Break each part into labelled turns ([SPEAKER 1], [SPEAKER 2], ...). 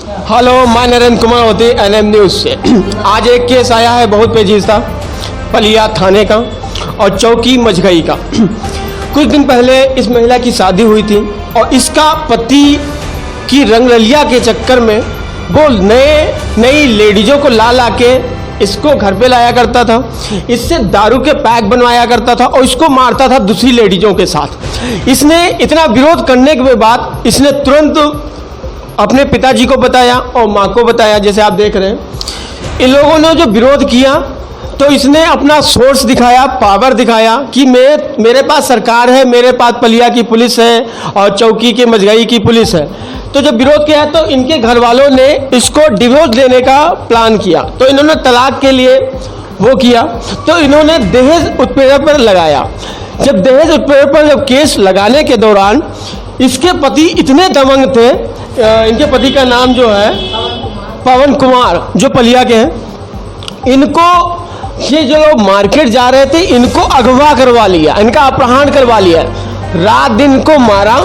[SPEAKER 1] Hello, मैं नरेंद्र कुमार होती NM news से। आज एक केस आया है बहुत पेचीदा पलिया थाने का और चौकी मझगई का। कुछ दिन पहले इस महिला की शादी हुई थी और इसका पति की रंगरलिया के चक्कर में वो नई लेडीज़ों को ला के इसको घर पे लाया करता था, इससे दारू के पैक बनवाया करता था और इसको मारता था दूसरी लेडीज़ों के साथ। इसने इतना विरोध करने के बाद इसने तुरंत अपने पिताजी को बताया और माँ को बताया। जैसे आप देख रहे हैं, इन लोगों ने जो विरोध किया तो इसने अपना सोर्स दिखाया, पावर दिखाया कि मेरे पास सरकार है, मेरे पास पलिया की पुलिस है और चौकी के मझगई की पुलिस है। तो जब विरोध किया तो इनके घर वालों ने इसको डिवोर्स देने का प्लान किया, तो इन्होंने तलाक के लिए वो किया, तो इन्होंने दहेज उत्पीड़न पर लगाया। जब दहेज उत्पीड़न पर जब केस लगाने के दौरान इसके पति इतने दबंग थे, इनके पति का नाम जो है पवन कुमार, जो पलिया के हैं, इनको ये जो लोग मार्केट जा रहे थे इनको अगवा करवा लिया, इनका अपहरण करवा लिया, रात दिन इनको मारा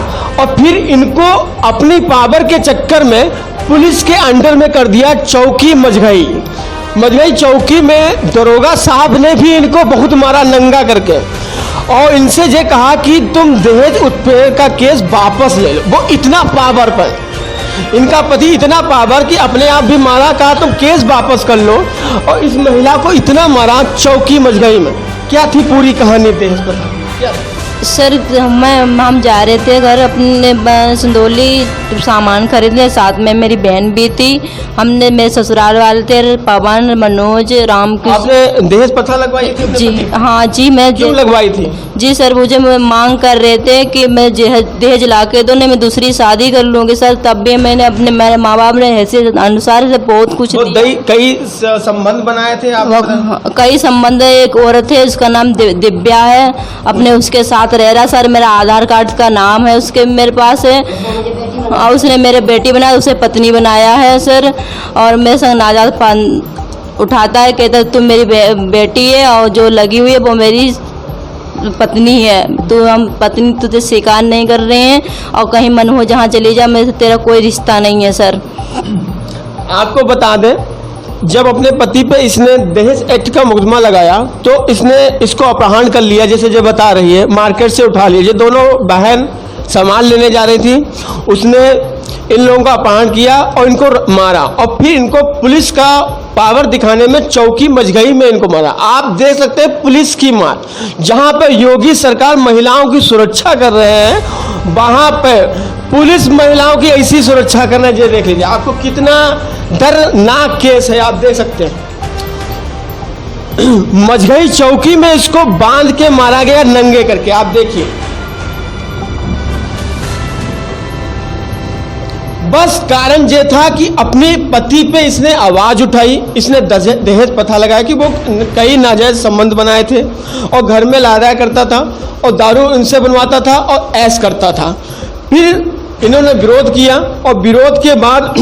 [SPEAKER 1] और फिर इनको अपनी पावर के चक्कर में पुलिस के अंडर में कर दिया चौकी मझगई। मझगई चौकी में दरोगा साहब ने भी इनको बहुत मारा नंगा करके और इनसे ये कहा कि तुम दहेज उत्पीड़न का केस वापस ले लो। वो इतना पावर पर, इनका पति इतना पावर कि अपने आप भी मारा, कहा तुम केस वापस कर लो और इस महिला को इतना मारा चौकी मझगई में। क्या थी पूरी कहानी दहेज पर? क्या
[SPEAKER 2] सर, हम जा रहे थे घर अपने संदोली सामान खरीदने, साथ में मेरी बहन भी थी। हमने मेरे ससुराल वाले थे, पवन, मनोज, राम।
[SPEAKER 1] आपने दहेज प्रथा लगवाई थी?
[SPEAKER 2] जी हाँ जी। मैं
[SPEAKER 1] क्यों लगवाई थी?
[SPEAKER 2] जी सर, मुझे मांग कर रहे थे कि मैं दहेज ला के दो, नहीं मैं दूसरी शादी कर लूँगी सर। तब भी मैंने अपने मेरे माँ बाप ने ऐसे अनुसार से बहुत कुछ
[SPEAKER 1] कई संबंध बनाए थे आप?
[SPEAKER 2] कई संबंध। एक औरत है, उसका नाम दिव्या है, अपने उसके साथ रह रहा सर। मेरा आधार कार्ड का नाम है उसके मेरे पास है और उसने मेरे बेटी बनाया, उसे पत्नी बनाया है सर। और मेरे संग नाजायज उठाता है, कहता है तुम मेरी बेटी है और जो लगी हुई है वो मेरी पत्नी है। तो हम पत्नी तुझे स्वीकार नहीं कर रहे हैं और कहीं मन हो जहाँ चली जा, मेरे से तेरा कोई रिश्ता नहीं है सर।
[SPEAKER 1] आपको बता दें, जब अपने पति पे इसने दहेज एक्ट का मुकदमा लगाया तो इसने इसको अपहरण कर लिया, जैसे जो बता रही है, मार्केट से उठा लिया। ये दोनों बहन सामान लेने जा रही थी, उसने इन लोगों का अपहरण किया और इनको मारा और फिर इनको पुलिस का पावर दिखाने में चौकी मझगई में इनको मारा। आप देख सकते हैं पुलिस की मार, जहां पर योगी सरकार महिलाओं की सुरक्षा कर रहे हैं, वहां पर पुलिस महिलाओं की ऐसी सुरक्षा करना, ये देख लीजिए आपको कितना दर्दनाक केस है। आप देख सकते हैं मझगई चौकी में इसको बांध के मारा गया नंगे करके। आप देखिए, बस कारण ये था कि अपने पति पे इसने आवाज उठाई, इसने दहेज प्रथा लगाया कि वो कई नाजायज संबंध बनाए थे और घर में लाया करता था और दारू इनसे बनवाता था और ऐश करता था। फिर इन्होंने विरोध किया और विरोध के बाद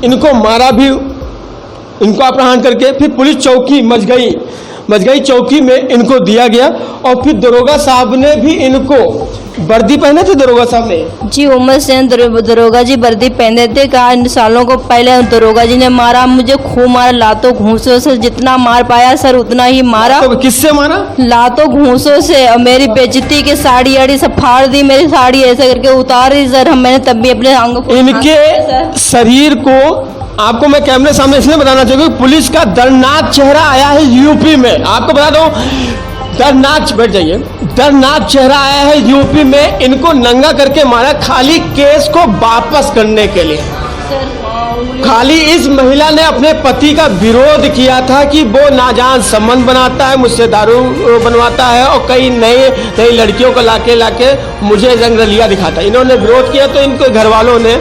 [SPEAKER 1] इनको मारा भी, इनको अपहरण करके फिर पुलिस चौकी मझगई चौकी में इनको दिया गया और फिर दरोगा साहब ने भी इनको वर्दी पहने थे। दरोगा साहब ने
[SPEAKER 2] जी उमर से दरोगा जी वर्दी पहने थे। कहा इन सालों को पहले दरोगा जी ने मारा, मुझे खूब मारा, लातों घूंसों से, जितना मार पाया सर उतना ही मारा।
[SPEAKER 1] तो किससे मारा? लातों
[SPEAKER 2] घूंसों से। और मेरी बेइज्जती के साड़ी आड़ी सब फाड़ दी, मेरी साड़ी ऐसे करके उतार दी सर। मैंने तब भी अपने अंग को,
[SPEAKER 1] इनके शरीर को, आपको मैं कैमरे सामने इसलिए बताना चाहूँगा, पुलिस का दर्दनाक चेहरा आया है यूपी में। आपको बता दो, दर्दनाक, बैठ जाइए, दर्दनाक चेहरा आया है यूपी में। इनको नंगा करके मारा खाली केस को वापस करने के लिए। खाली इस महिला ने अपने पति का विरोध किया था कि वो नाजायज संबंध बनाता है, मुझसे दारू बनवाता है और कई नई लड़कियों को लाके मुझे रंगरलिया दिखाता है। इन्होंने विरोध किया तो इनके घर वालों ने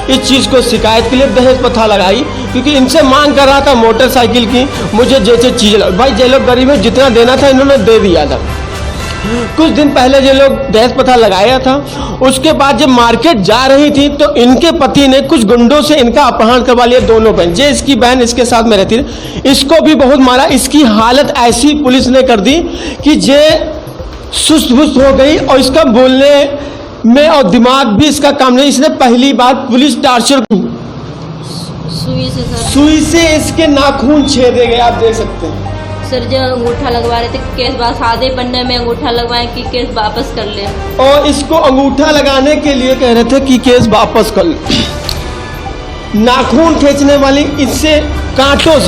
[SPEAKER 1] इस चीज़ को शिकायत के लिए दहेज प्रथा लगाई, क्योंकि इनसे मांग कर रहा था मोटरसाइकिल की, मुझे जैसे चीज़ें। भाई जे लोग गरीब है, जितना देना था इन्होंने दे दिया था। कुछ दिन पहले जो लोग दहेज प्रथा लगाया था, उसके बाद जब मार्केट जा रही थी तो इनके पति ने कुछ गुंडों से इनका अपहरण करवा लिया। दोनों बहन, जे इसकी बहन इसके साथ में रहती थी, इसको भी बहुत मारा। इसकी हालत ऐसी पुलिस ने कर दी कि जे सुस्त हो गई और इसका बोलने में और दिमाग भी इसका काम नहीं। इसने पहली बार पुलिस टार्चर
[SPEAKER 2] सुई से सर।
[SPEAKER 1] सुई से इसके नाखून छेदे गए, आप देख सकते हैं।
[SPEAKER 2] सर जो अंगूठा लगवा रहे थे केस वापस, आधे पन्ने में अंगूठा लगवाएं कि केस वापस कर ले।
[SPEAKER 1] और इसको अंगूठा लगाने के लिए कह रहे थे कि केस वापस कर ले। नाखून खींचने वाली इससे कांटों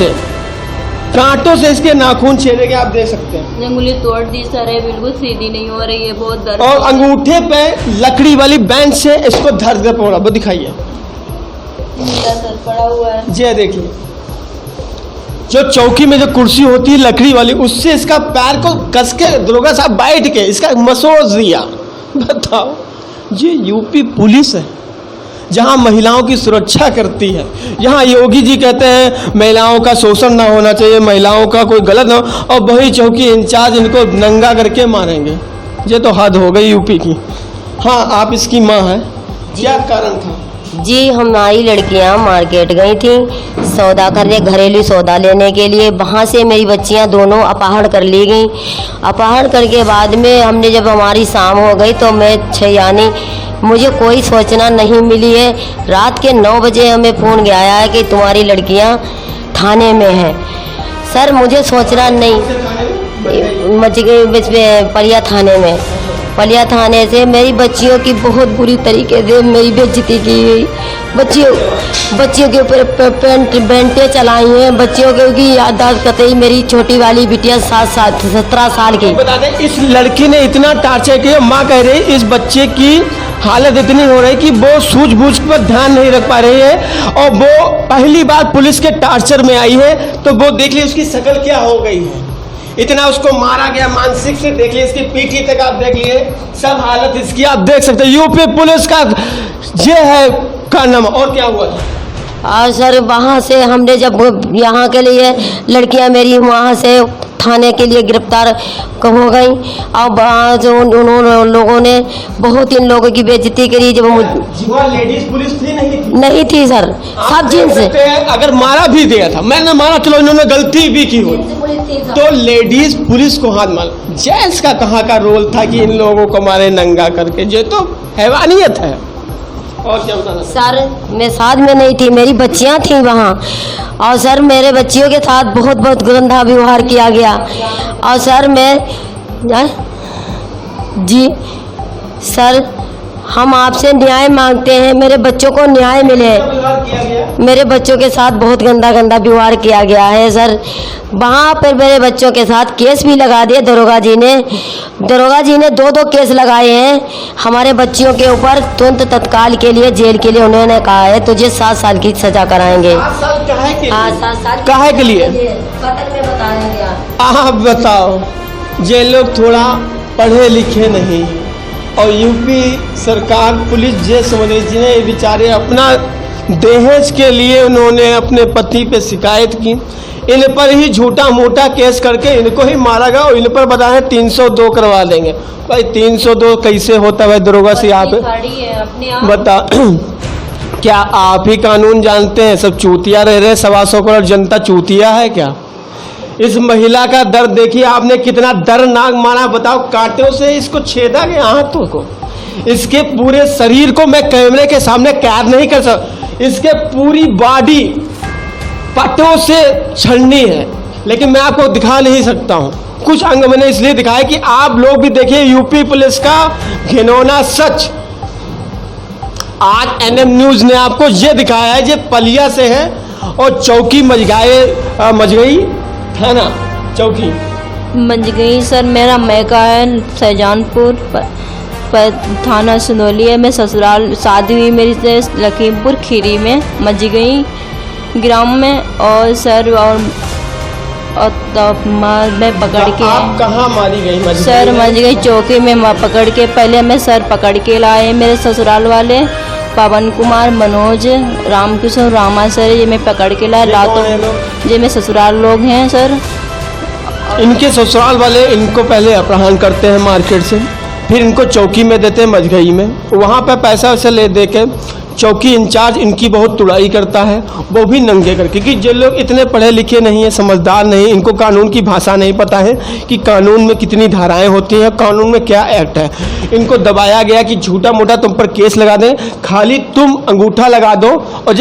[SPEAKER 1] से इसके नाखून छेदे गए, आप देख सकते हैं।
[SPEAKER 2] उंगली तोड़ दी सर, है बिल्कुल सीधी नहीं हो रही है, बहुत दर्द।
[SPEAKER 1] और अंगूठे पे लकड़ी वाली बेंच से इसको दर्द पड़ा, वो दिखाइए।
[SPEAKER 2] सर पड़ा हुआ है,
[SPEAKER 1] ये देखिए, जो चौकी में जो कुर्सी होती है लकड़ी वाली, उससे इसका पैर को कस के दरोगा साहब बैठ के इसका मसोज दिया। बताओ, ये यूपी पुलिस है जहां महिलाओं की सुरक्षा करती है। यहाँ योगी जी कहते हैं महिलाओं का शोषण ना होना चाहिए, महिलाओं का कोई गलत ना हो, और वही चौकी इंचार्ज इनको नंगा करके मारेंगे। ये तो हद हो गई यूपी की। हाँ, आप इसकी माँ हैं, क्या कारण था?
[SPEAKER 3] जी, हमारी लड़कियां मार्केट गई थी सौदा करने, घरेलू सौदा लेने के लिए। वहाँ से मेरी बच्चियां दोनों अपहरण कर ली गई। अपहरण करके बाद में हमने जब हमारी शाम हो गई तो मैं यानी मुझे कोई सूचना नहीं मिली है। रात के 9 बजे हमें फ़ोन गया है कि तुम्हारी लड़कियां थाने में हैं। सर मुझे सूचना नहीं, पलिया थाने में, पलिया थाने से मेरी बच्चियों की बहुत बुरी तरीके से मेरी बेइज्जती की गई। बच्चियों के ऊपर बेंटे चलाई हैं, बच्चियों की याददाश्त कतई। मेरी छोटी वाली बिटिया 17 साल की।
[SPEAKER 1] बता दें, इस लड़की ने इतना टार्चर किया, माँ कह रही इस बच्चे की हालत इतनी हो रही कि वो सूझबूझ पर ध्यान नहीं रख पा रही है, और वो पहली बार पुलिस के टार्चर में आई है। तो वो देख ली उसकी शक्ल क्या हो गई है, इतना उसको मारा गया, मानसिक से देख लिए, इसकी पीठी तक आप देख लिए, सब हालत इसकी आप देख सकते हैं। यूपी पुलिस का ये है कारनामा। और क्या हुआ?
[SPEAKER 3] और सर वहाँ से हमने जब यहाँ के लिए लड़कियाँ मेरी वहाँ से थाने के लिए गिरफ्तार हो गई, और वहाँ जो उन लोगों ने बहुत इन लोगों की बेइज्जती करी। जब
[SPEAKER 1] लेडीज पुलिस थी
[SPEAKER 3] नहीं थी सर, सब जींस।
[SPEAKER 1] अगर मारा भी दिया था, मैंने मारा, चलो इन्होंने गलती भी की हो, तो लेडीज पुलिस को हाथ मार। जेंट्स का कहाँ का रोल था कि इन लोगों को मारे नंगा करके? ये तो हैवानियत है। और क्या बताना? सर
[SPEAKER 3] मैं साथ में नहीं थी, मेरी बच्चियां थी वहाँ, और सर मेरे बच्चियों के साथ बहुत गंदा व्यवहार किया गया। और सर जी सर, हम आपसे न्याय मांगते हैं, मेरे बच्चों को न्याय मिले। मेरे बच्चों के साथ बहुत गंदा व्यवहार किया गया है सर। वहाँ पर मेरे बच्चों के साथ केस भी लगा दिए दरोगा जी ने 2 केस लगाए हैं हमारे बच्चियों के ऊपर। तुरंत तत्काल के लिए जेल के लिए उन्होंने कहा है तुझे 7 साल की सजा कराएंगे।
[SPEAKER 1] 7 साल काहे के लिए?
[SPEAKER 3] कतल में बता देंगे
[SPEAKER 1] आप बताओ, ये लोग थोड़ा पढ़े लिखे नहीं, और यूपी सरकार पुलिस ये समझ रही थी, ये बेचारे अपना दहेज के लिए उन्होंने अपने पति पे शिकायत की, इन पर ही झूठा मोटा केस करके इनको ही मारा गया, और इन पर बताए 302 करवा देंगे। भाई 302 कैसे होता है दरोगा से? आप बता, क्या आप ही कानून जानते हैं? सब चूतिया रह रहे, 125 करोड़ जनता चूतिया है क्या? इस महिला का दर्द देखिए आपने, कितना दर्दनाक मारा। बताओ, कांटों से इसको छेदा गया हाथों को, इसके पूरे शरीर को मैं कैमरे के सामने कैद नहीं कर सकता। इसके पूरी बॉडी पट्टों से छलनी है, लेकिन मैं आपको दिखा नहीं सकता हूँ। कुछ अंग मैंने इसलिए दिखाया कि आप लोग भी देखिए यूपी पुलिस का घिनौना सच। आज एनएम न्यूज ने आपको ये दिखाया है, ये पलिया से है, और चौकी मजगई थाना चौकी
[SPEAKER 2] मंजगई सर मेरा मैका है, शाहजहानपुर थाना सुनौली है। मैं ससुराल शादी हुई मेरी से लखीमपुर खीरी में मंजगई ग्राम में। और सर मैं पकड़ के,
[SPEAKER 1] आप कहाँ मारी गई?
[SPEAKER 2] सर मंजगई चौकी में पकड़ के, पहले मैं सर पकड़ के लाए मेरे ससुराल वाले पवन कुमार, मनोज, रामकृष्ण, रामा सर, ये मैं पकड़ के लाए रातों। ये मैं ससुराल लोग हैं सर।
[SPEAKER 1] इनके ससुराल वाले इनको पहले अपहरण करते हैं मार्केट से, फिर इनको चौकी में देते हैं मजगई में। वहाँ पर पैसा वैसा ले दे के चौकी इंचार्ज इनकी बहुत तुड़ाई करता है, वो भी नंगे करके। क्योंकि जो लोग इतने पढ़े लिखे नहीं हैं, समझदार नहीं, इनको कानून की भाषा नहीं पता है कि कानून में कितनी धाराएं होती हैं, कानून में क्या एक्ट है। इनको दबाया गया कि झूठा मोटा तुम पर केस लगा दें, खाली तुम अंगूठा लगा दो और